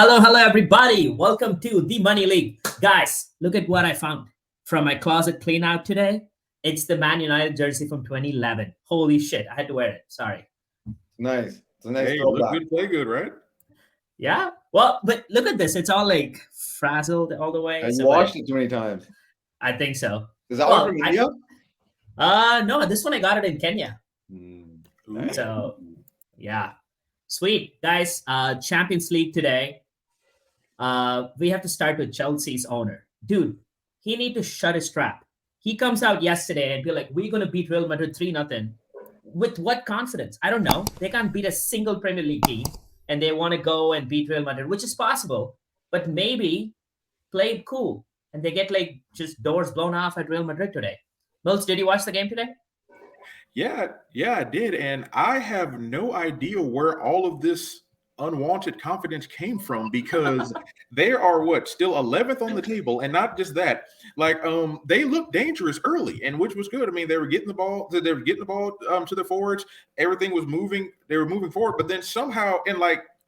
Hello, everybody. Welcome to the Money League. Guys, look at what I found from my closet clean out today. It's the Man United jersey from 2011. Holy shit, I had to wear it. Sorry. Nice. It's a nice Hey, look throwback. good, play good, right? Yeah. Well, but look at this. It's all like frazzled all the way. And you So watched it too many times. I think so. Is that Well, one from India? No, this one I got it in Kenya. Nice. So yeah. Sweet. Guys, Champions League today. We have to start with Chelsea's owner. Dude, he need to shut his trap. He comes out yesterday and be like, we're going to beat Real Madrid 3-0. With what confidence? I don't know. They can't beat a single Premier League team, and they want to go and beat Real Madrid, which is possible. But maybe play it cool, and they get like just doors blown off at Real Madrid today. Mills, did you watch the game today? Yeah, I did. And I have no idea where all of this unwanted confidence came from because they are still 11th on the table. And not just that, they looked dangerous early, and which was good. I mean, they were getting the ball to the forwards. Everything was moving. They were moving forward. But then somehow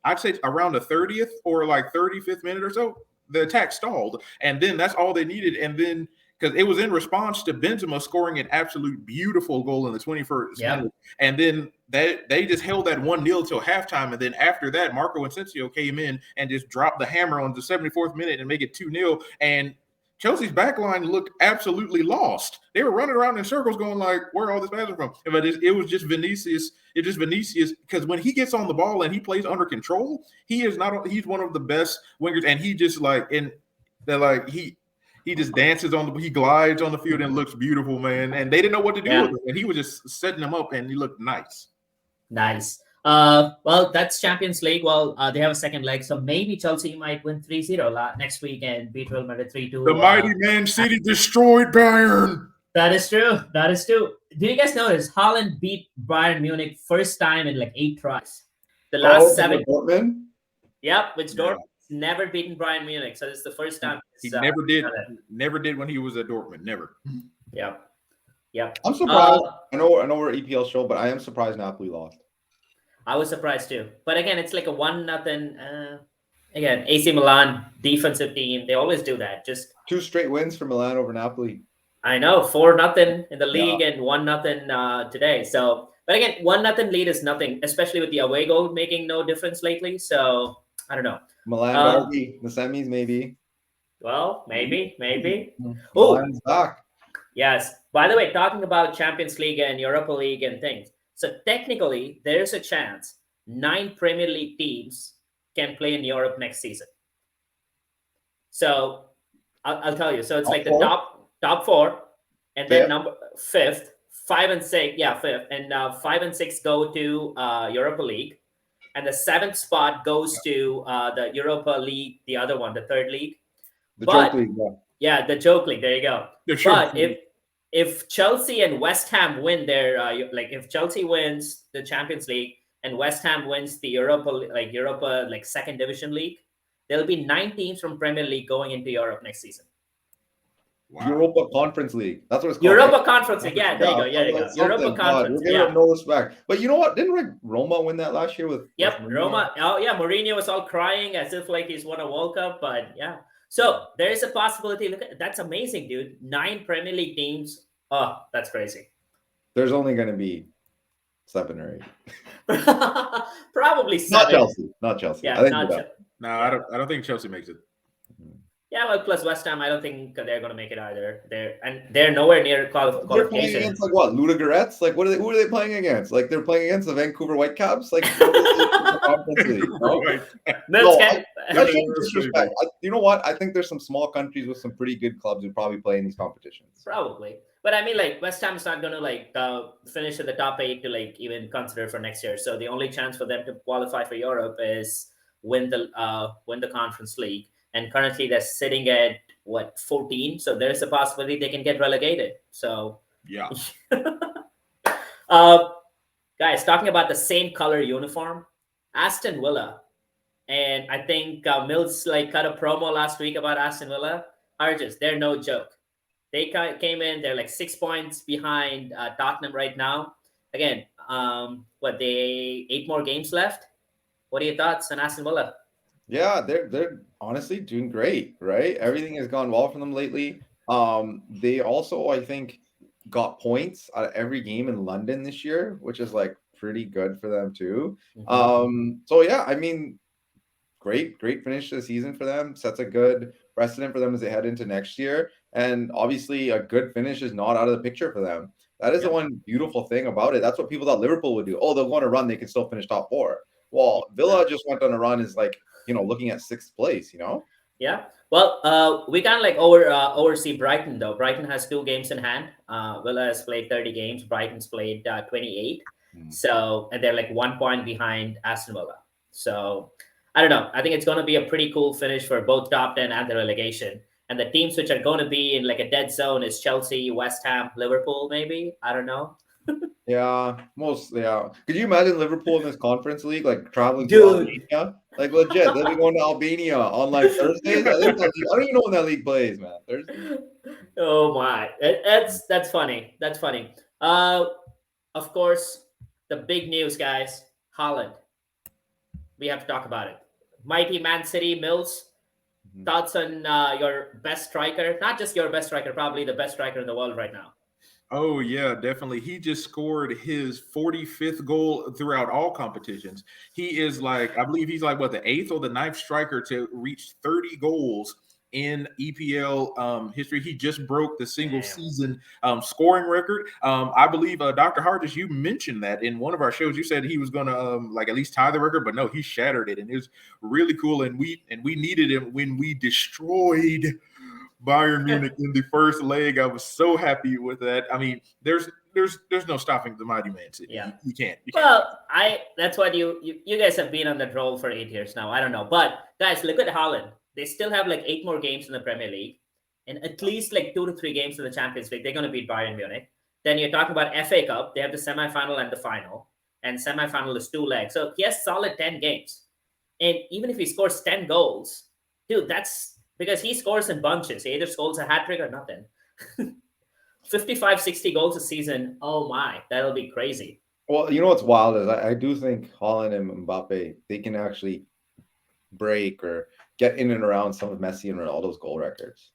I'd say around the 30th or 35th minute or so, the attack stalled. And then that's all they needed. And then because it was in response to Benzema scoring an absolute beautiful goal in the 21st minute. And then they just held that 1-0 till halftime. And then after that, Marco Asensio came in and just dropped the hammer on the 74th minute and make it 2-0. And Chelsea's backline looked absolutely lost. They were running around in circles going like, where are all this passing from? But it was just Vinicius. It's just Vinicius, because when he gets on the ball and he plays under control, he's one of the best wingers. And he just he just dances he glides on the field and looks beautiful, man. And they didn't know what to do with him. And he was just setting them up, and he looked nice. Nice. Well, that's Champions League. Well, they have a second leg, so maybe Chelsea might win 3-0 next week and beat Real Madrid 3-2. The mighty Man City destroyed Bayern. That is true. Did you guys notice Haaland beat Bayern Munich first time in 8 tries? The last 7. Dortmund? Yep, which Dortmund never beaten Bayern Munich, so this is the first time. He never did when he was at Dortmund. Never. Yep. I'm surprised. I know we're EPL show, but I am surprised Napoli lost. I was surprised too. But again, it's like a 1-0. Again, AC Milan defensive team. They always do that. Just 2 straight wins for Milan over Napoli. I know, 4-0 in the league and 1-0 today. So, but again, 1-0 lead is nothing, especially with the away goal making no difference lately. So I don't know. Milan derby, the semis maybe. Well, maybe. Milan's back. Yes. By the way, talking about Champions League and Europa League and things. So technically, there's a chance 9 Premier League teams can play in Europe next season. So I'll tell you. So it's like the top 4, and then number 5th, 5 and 6. Yeah, 5th, and 5 and 6 go to Europa League, and the 7th spot goes to the Europa League, the other one, the 3rd league. Joke League. Yeah, the Joke League. There you go. But if Chelsea and West Ham win their if Chelsea wins the Champions League and West Ham wins the Europa 2nd division league, there'll be 9 teams from Premier League going into Europe next season. Wow. Europa Conference League. That's what it's called. Europa Conference League. Yeah, there you go. Europa Conference. We're giving no respect. But you know what? Didn't Roma win that last year with? Yep, with Roma. Oh yeah, Mourinho was all crying as if he's won a World Cup. But yeah, so there is a possibility. Look, that's amazing, dude. 9 Premier League teams. Oh, that's crazy. There's only going to be 7 or 8. Probably 7. Not Chelsea. Yeah, No, I don't think Chelsea makes it. Yeah, well, plus West Ham, I don't think they're going to make it either. They're nowhere near qualification. They're playing against what? Ludogorets? Who are they playing against? They're playing against the Vancouver Whitecaps? That's disrespect. You know what? I think there's some small countries with some pretty good clubs who probably play in these competitions. Probably. But I mean, West Ham is not going to finish in the top 8 to even consider for next year. So the only chance for them to qualify for Europe is win the Conference League. And currently they're sitting at 14. So there's a possibility they can get relegated. So yeah. Guys, talking about the same color uniform, Aston Villa, and I think Mills cut a promo last week about Aston Villa. They're no joke. They came in, they're 6 points behind Tottenham right now. Again, they 8 more games left. What are your thoughts on Aston Villa? Yeah, they're honestly doing great, right? Everything has gone well for them lately. They also, I think, got points out of every game in London this year, which is like pretty good for them too. Mhm. So yeah, I mean, great finish to the season for them. Sets a good precedent for them as they head into next year. And obviously, a good finish is not out of the picture for them. That is the Yep. one beautiful thing about it. That's what people thought Liverpool would do. Oh, they'll go on a run, they can still finish top four. Well, Villa just went on a run, is like, looking at sixth place, Yeah. Well, we can't like oversee Brighton though. Brighton has 2 games in hand. Villa has played 30 games. Brighton's played 28. Mm. So and they're like 1 point behind Aston Villa. So I don't know. I think it's going to be a pretty cool finish for both top 10 and the relegation. And the teams which are going to be in like a dead zone is Chelsea, West Ham, Liverpool. Maybe I don't know. Yeah, yeah. Could you imagine Liverpool in this conference league, like traveling to Dude. Albania? Like legit, they'll be going to Albania on like Thursdays. I don't even know when that league plays, man. Thursday? Oh my, that's funny. That's funny. Of course, the big news, guys. Haaland. We have to talk about it. Mighty Man City, Mills. Mhm. Thoughts on your best striker? Not just your best striker, probably the best striker in the world right now. Oh yeah, definitely. He just scored his 45th goal throughout all competitions. He is like, I believe he's like what, the eighth or the ninth striker to reach 30 goals in EPL history. He just broke the single Damn. season scoring record. I believe Dr. Hartis, you mentioned that in one of our shows. You said he was going to like at least tie the record, but no, he shattered it, and it was really cool. And we needed him when we destroyed Bayern Munich in the first leg. I was so happy with that. I mean, there's no stopping the mighty Man City. Yeah. You can't. Well, that's what you guys have been on that role for 8 years now. I don't know, but guys, look at Haaland. They still have like 8 more games in the Premier League, and at least like 2 to 3 games in the Champions League. They're going to beat Bayern Munich. Then you're talking about FA Cup. They have the semifinal and the final, and semifinal is 2 legs. So he has solid 10 games, and even if he scores 10 goals, dude, that's because he scores in bunches. He either scores a hat trick or nothing. 55, 60 goals a season. Oh my, that'll be crazy. Well, you know what's wild is I do think Haaland and Mbappe, they can actually break or get in and around some of Messi and Ronaldo's goal records.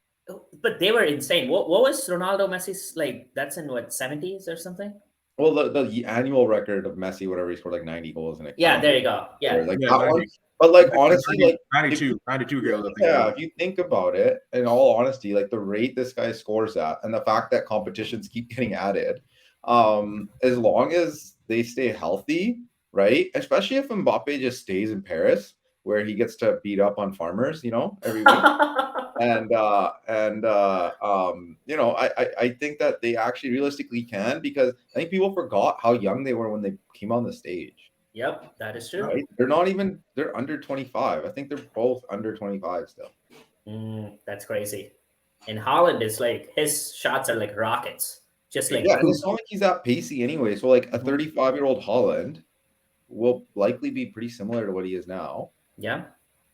But they were insane. What was Ronaldo Messi's like? That's in what 70s or something. Well, the annual record of Messi, whatever, he scored like 90 goals in a Yeah, there calendar you go. year, Yeah, like Yeah, that 90, one. But like like honestly, 90, like 92 girls, I think. yeah, if you think about it, in all honesty, like the rate this guy scores at, and the fact that competitions keep getting added, as long as they stay healthy, right? Especially if Mbappe just stays in Paris, where he gets to beat up on farmers, every week. I think that they actually realistically can, because I think people forgot how young they were when they came on the stage. Yep, that is true. Right? They're under 25. I think they're both under 25 still. That's crazy. And Holland is like his shots are like rockets, just like Yeah, and it's not like he's that pacey anyway. So like a Mhm. 35-year-old Holland will likely be pretty similar to what he is now. Yeah,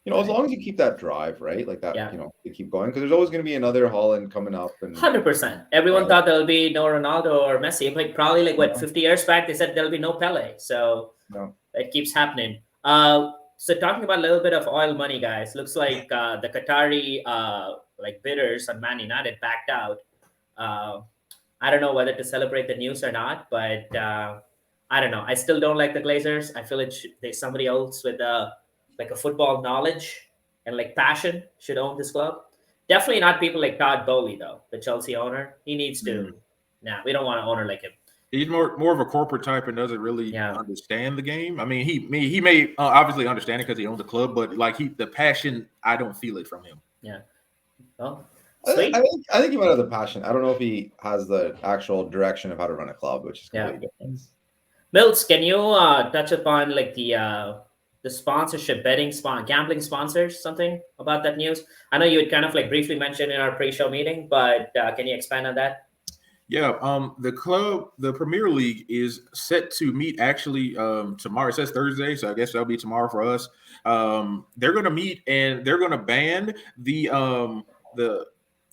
As long as you keep that drive, right? Like that, yeah, you keep going, because there's always going to be another Holland coming up, and 100%. Everyone right. thought there'll be no Ronaldo or Messi, but probably like what Yeah. 50 years back they said there'll be no Pele. So No. it keeps happening. So talking about a little bit of oil money, guys. Looks like the Qatari like bidders on Man United backed out. Uh, I don't know whether to celebrate the news or not, but I don't know. I still don't like the Glazers. I feel there's somebody else with like a football knowledge and like passion should own this club. Definitely not people like Todd Bowley though, the Chelsea owner. He needs to. Nah, we don't want an owner like him. He's more of a corporate type and doesn't really Yeah. understand the game. I mean, he may obviously understand it because he owns the club, but like the passion, I don't feel it from him. Yeah. Well, I sweet. think he might have the passion. I don't know if he has the actual direction of how to run a club, which is completely different. Mills, can you touch upon like the sponsorship betting gambling sponsors, something about that news? I know you had kind of like briefly mentioned in our pre-show meeting, but can you expand on that? Yeah, the Premier League is set to meet actually tomorrow. It says Thursday, so I guess that'll be tomorrow for us. They're going to meet and they're going to ban the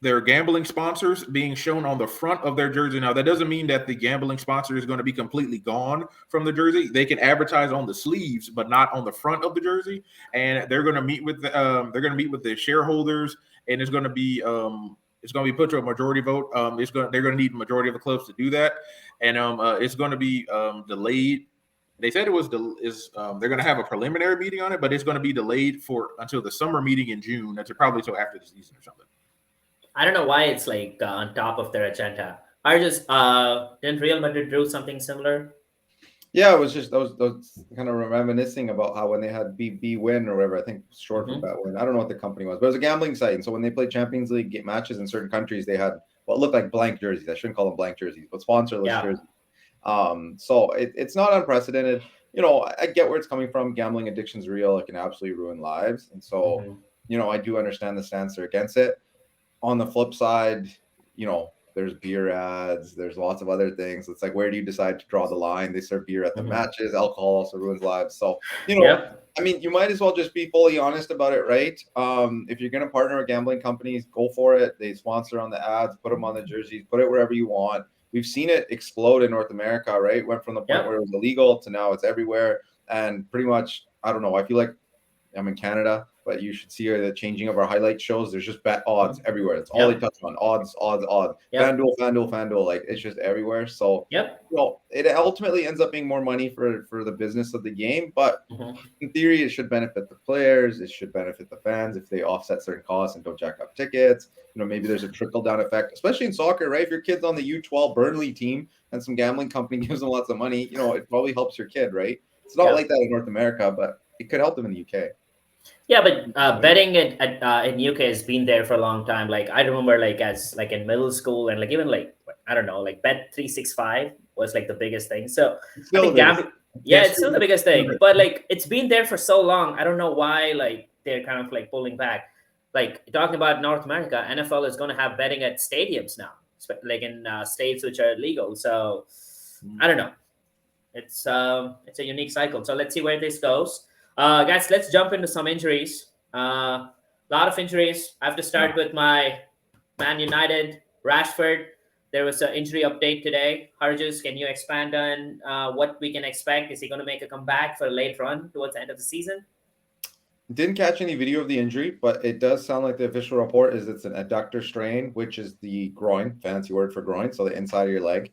their gambling sponsors being shown on the front of their jersey. Now, that doesn't mean that the gambling sponsor is going to be completely gone from the jersey. They can advertise on the sleeves, but not on the front of the jersey. And they're going to meet with the shareholders, and it's going to be put to a majority vote. They're going to need a majority of the clubs to do that, and it's going to be delayed. They said they're going to have a preliminary meeting on it, but it's going to be delayed until the summer meeting in June. That's probably till after the season or something. I don't know why it's like on top of their agenda. Didn't Real Madrid do something similar? Yeah, it was just those kind of reminiscing about how when they had B Win or whatever, I think short for Bet Win. I don't know what the company was, but it was a gambling site. And so when they played Champions League matches in certain countries, they had what looked like blank jerseys. I shouldn't call them blank jerseys, but sponsorless jerseys. So it's not unprecedented. You know, I get where it's coming from. Gambling addiction's real. It can absolutely ruin lives. And so, you know, I do understand the stance they're against it. On the flip side, you know, there's beer ads, there's lots of other things. It's like, where do you decide to draw the line? They serve beer at the matches. Alcohol also ruins lives. So, you know, I mean, you might as well just be fully honest about it, right? If you're going to partner with gambling companies, go for it. They sponsor on the ads, put them on the jerseys, put it wherever you want. We've seen it explode in North America, right? Went from the point where it was illegal to now it's everywhere. And pretty much, I don't know, I feel like I'm in Canada, but you should see the changing of our highlight shows. There's just bet odds everywhere. That's all they touch on. Odds. FanDuel. Like, it's just everywhere. So, you know, it ultimately ends up being more money for the business of the game. But in theory, it should benefit the players. It should benefit the fans if they offset certain costs and don't jack up tickets. You know, maybe there's a trickle-down effect, especially in soccer, right? If your kid's on the U12 Burnley team and some gambling company gives them lots of money, you know, it probably helps your kid, right? It's not like that in North America, but it could help them in the UK. Yeah, but betting in UK has been there for a long time. Like, I remember, like, as like in middle school and like even like, I don't know, like Bet365 was like the biggest thing. So I think gambling, it's still the biggest thing. But like, it's been there for so long. I don't know why like they're kind of like pulling back. Like, talking about North America, NFL is going to have betting at stadiums now, like in states which are legal. So I don't know. It's a unique cycle. So let's see where this goes. Guys, let's jump into some injuries. A lot of injuries. I have to start with my Man United, Rashford. There was an injury update today. Harjus, can you expand on what we can expect? Is he going to make a comeback for a late run towards the end of the season? Didn't catch any video of the injury, but it does sound like the official report is it's an adductor strain, which is the groin, fancy word for groin, so the inside of your leg.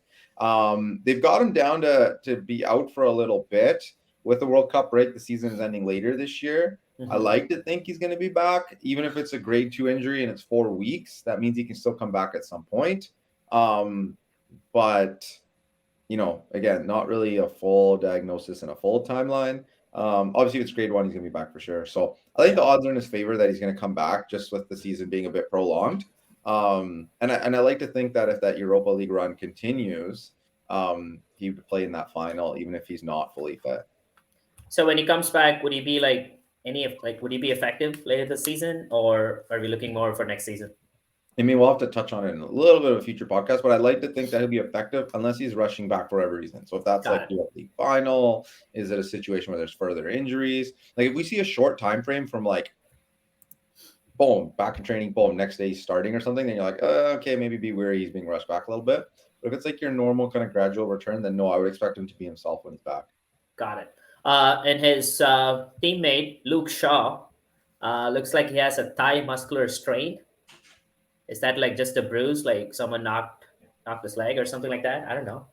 They've got him down to be out for a little bit. With the World Cup break, the season is ending later this year. I like to think he's going to be back, even if it's a grade 2 injury and it's 4 weeks. That means he can still come back at some point. But, you know, again, not really a full diagnosis and a full timeline. Obviously, if it's grade 1, he's going to be back for sure. So I think the odds are in his favor that he's going to come back, just with the season being a bit prolonged. And I like to think that if that Europa League run continues, he would play in that final, even if he's not fully fit. So when he comes back, would he be would he be effective later this season, or are we looking more for next season? I mean, we'll have to touch on it in a little bit of a future podcast, but I'd like to think that he'll be effective unless he's rushing back for whatever reason. So if that's the league final, is it a situation where there's further injuries? Like, if we see a short time frame from like, boom, back in training, boom, next day he's starting or something, then you're like, okay, maybe be wary he's being rushed back a little bit. But if it's like your normal kind of gradual return, then no, I would expect him to be himself when he's back. Got it. And his teammate, Luke Shaw, looks like he has a thigh muscular strain. Is that like just a bruise, like someone knocked his leg or something like that? I don't know.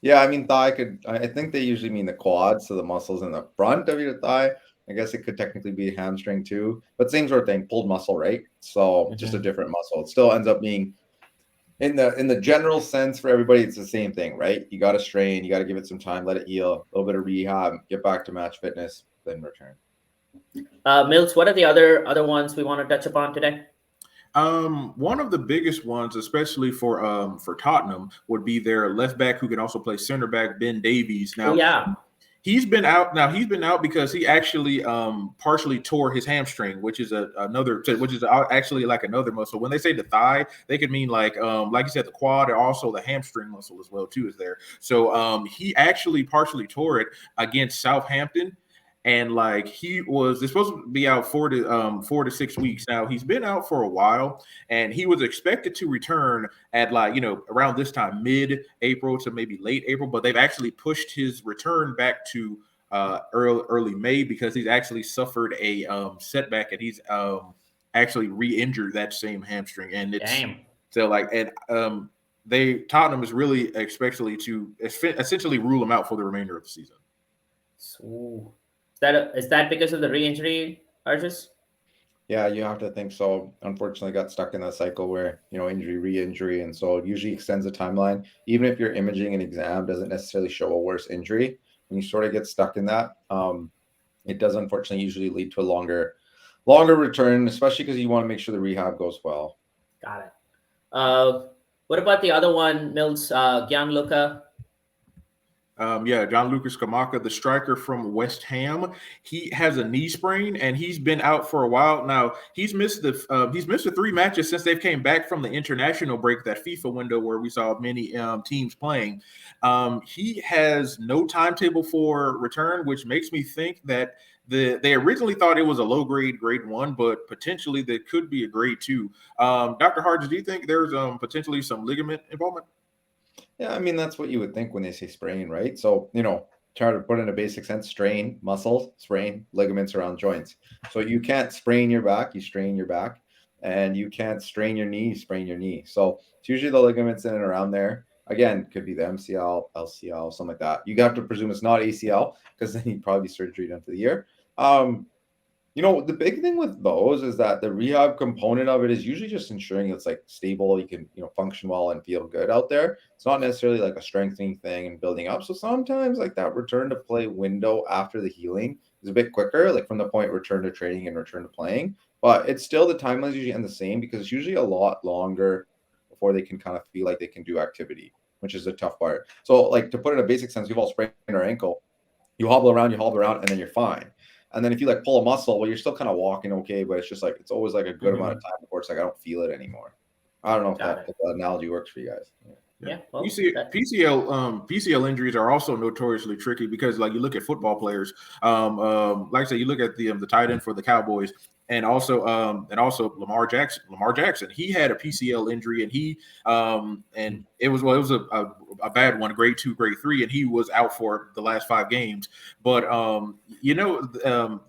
Yeah, I mean, I think they usually mean the quads, so the muscles in the front of your thigh. I guess it could technically be a hamstring too, but same sort of thing, pulled muscle, right? So just a different muscle. It still ends up being in the general sense for everybody, it's the same thing, right? You got to strain, you got to give it some time, let it heal, a little bit of rehab, get back to match fitness, then return. Mills, what are the other ones we want to touch upon today? One of the biggest ones, especially for Tottenham, would be their left back who can also play center back, Ben Davies. Now, he's been out. Now he's been out because he actually partially tore his hamstring, which is actually like another muscle. When they say the thigh, they could mean like you said, the quad, and also the hamstring muscle as well too is there. So he actually partially tore it against Southampton. and like he was supposed to be out 4 to 6 weeks. Now he's been out for a while, and he was expected to return at like around this time, mid-April to maybe late April, but they've actually pushed his return back to early May because he's actually suffered a setback, and he's actually re-injured that same hamstring, and it's Damn. so like and Tottenham is really especially to essentially rule him out for the remainder of the season. So, is that because of the re-injury, Arjus? Yeah, you have to think so. Unfortunately, got stuck in that cycle where, injury, re-injury, and so it usually extends the timeline. Even if your imaging and exam doesn't necessarily show a worse injury, when you sort of get stuck in that, it does unfortunately usually lead to a longer return, especially because you want to make sure the rehab goes well. Got it. What about the other one, Mills? Gianluca? Gianluca Scamacca, the striker from West Ham, he has a knee sprain and he's been out for a while now. He's missed the 3 matches since they've came back from the international break, that FIFA window where we saw many teams playing. He has no timetable for return, which makes me think that they originally thought it was a low grade 1, but potentially there could be a grade 2. Dr. Harges, do you think there's potentially some ligament involvement? Yeah, I mean, that's what you would think when they say sprain, right? So, try to put in a basic sense: strain, muscles, sprain, ligaments around joints. So you can't sprain your back, you strain your back, and you can't strain your knee, you sprain your knee. So it's usually the ligaments in and around there. Again, could be the MCL, LCL, something like that. You have to presume it's not ACL because then you'd probably be surgery done for the year. The big thing with those is that the rehab component of it is usually just ensuring it's like stable. You can, function well and feel good out there. It's not necessarily like a strengthening thing and building up. So sometimes like that return to play window after the healing is a bit quicker, like from the point return to training and return to playing. But it's still the timelines usually end the same because it's usually a lot longer before they can kind of feel like they can do activity, which is the tough part. So like to put it in a basic sense, we've all sprained our ankle. You hobble around, and then you're fine. And then if you like pull a muscle, well, you're still kind of walking okay, but it's just like it's always like a good amount of time before it's like I don't feel it anymore. I don't know if that analogy works for you guys. Yeah. Well, you see, PCL injuries are also notoriously tricky because, like, you look at football players. Like I said, you look at the tight end for the Cowboys, and also Lamar Jackson. He had a PCL injury, and and it was a bad one, grade 2, grade 3, and he was out for the last 5 games. But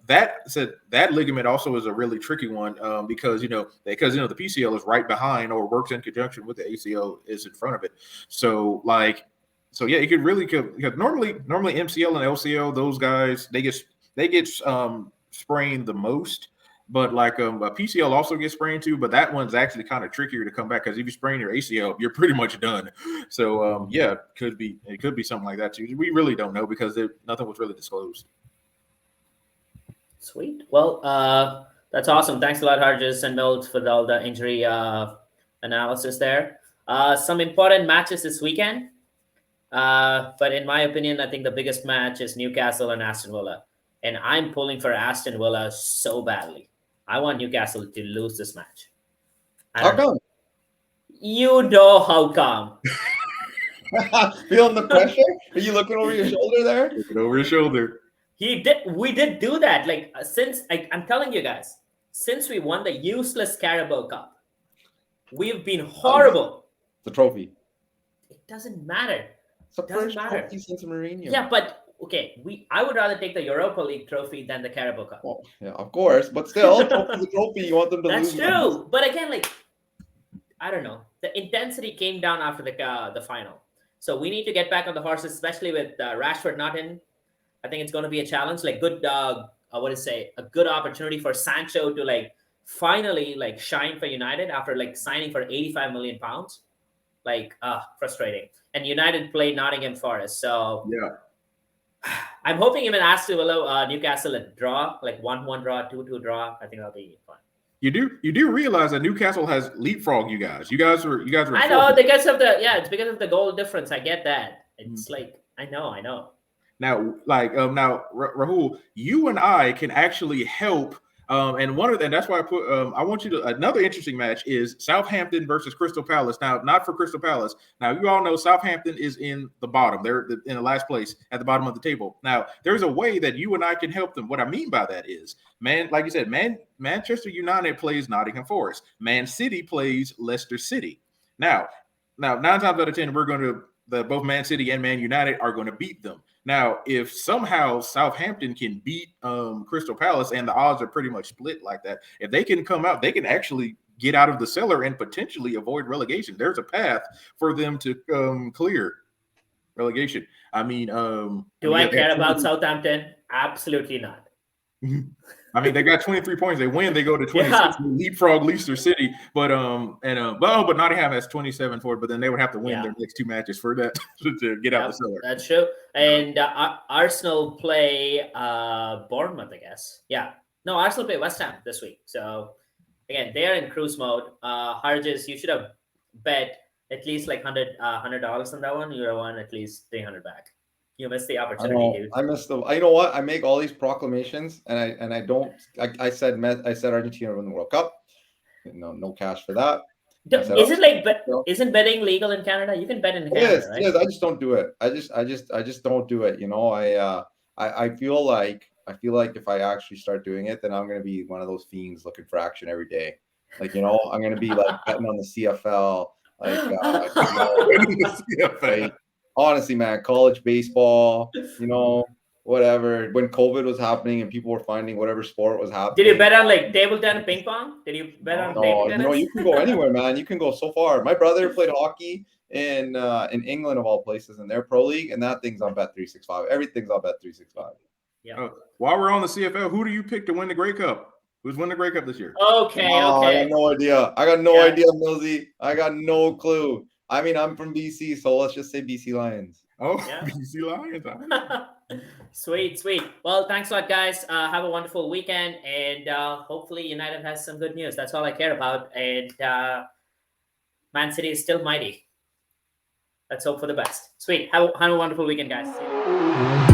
that ligament also is a really tricky one because the PCL is right behind or works in conjunction with the ACL is in front of it. So yeah, it could really because normally MCL and LCL, those guys they get sprained the most. But like a PCL also gets sprained too, but that one's actually kind of trickier to come back because if you sprain your ACL, you're pretty much done. So it could be something like that too. We really don't know because nothing was really disclosed. Sweet. Well, that's awesome. Thanks a lot, Harges and Mills, for all the injury analysis there. Some important matches this weekend. But in my opinion, I think the biggest match is Newcastle and Aston Villa. And I'm pulling for Aston Villa so badly. I want Newcastle to lose this match. How come? You know how come. Feeling the pressure? Are you looking over your shoulder there? Looking over your shoulder. We did do that. Like I'm telling you guys, since we won the useless Carabao Cup, we've been horrible. The trophy. It doesn't matter. It's the first trophy since Mourinho. Yeah, but okay, I would rather take the Europa League trophy than the Carabao Cup. Well, yeah, of course, but still, the trophy. You want them to lose. That's true, but again, like I don't know, the intensity came down after the final, so we need to get back on the horses, especially with Rashford not in. I think it's going to be a challenge. Like good, a good opportunity for Sancho to like finally like shine for United after like signing for £85 million. Like frustrating. And United play Nottingham Forest, so yeah. I'm hoping even Aston Villa, Newcastle a draw, like 1-1 draw, 2-2 draw. I think that'll be fun. You do realize that Newcastle has leapfrogged you guys. You guys were. I know because of it's because of the goal difference. I get that. It's like I know. Now, Rahul, you and I can actually help And that's why I put. I want you to. Another interesting match is Southampton versus Crystal Palace. Now, not for Crystal Palace. Now, you all know Southampton is in the bottom. They're in the last place at the bottom of the table. Now, there's a way that you and I can help them. What I mean by that is, like you said, Manchester United plays Nottingham Forest. Man City plays Leicester City. Now, 9 times out of 10, we're going to. Both Man City and Man United are going to beat them. Now, if somehow Southampton can beat Crystal Palace, and the odds are pretty much split like that, if they can come out, they can actually get out of the cellar and potentially avoid relegation. There's a path for them to clear relegation. I mean, do I care about Southampton? Absolutely not. I mean, they got 23 points. They win, they go to 26. Yeah. Leapfrog Leicester City, but Nottingham has 27 for it. But then they would have to win their next 2 matches for that to get out the cellar. That's true. And Arsenal play Bournemouth, I guess. Yeah, no, Arsenal play West Ham this week. So again, they are in cruise mode. Harges, you should have bet at least like $100 on that one. You would have won at least 300 back. You missed the opportunity, dude. I missed the. You know what? I make all these proclamations, and I don't. I said Argentina win the World Cup. No cash for that. Isn't betting legal in Canada? You can bet in Canada, right? Yes. I just don't do it. I just don't do it. You know, I feel like if I actually start doing it, then I'm gonna be one of those fiends looking for action every day. Like, you know, I'm gonna be like betting on the CFL, like. Honestly, man, college baseball, you know, whatever. When COVID was happening and people were finding whatever sport was happening. Did you bet on like table tennis, ping pong? Did you bet on table tennis? No, you can go anywhere, man. You can go so far. My brother played hockey in England, of all places, in their pro league, and that thing's on Bet365. Everything's on Bet365. Yeah. While we're on the CFL, who do you pick to win the Grey Cup? Who's winning the Grey Cup this year? Okay. I got no idea. I got no idea, Millsy. I got no clue. I mean, I'm from BC, so let's just say BC Lions. Oh, yeah. BC Lions. Sweet. Well, thanks a lot, guys. Have a wonderful weekend, and hopefully United has some good news. That's all I care about. And Man City is still mighty. Let's hope for the best. Sweet. Have a wonderful weekend, guys. See you.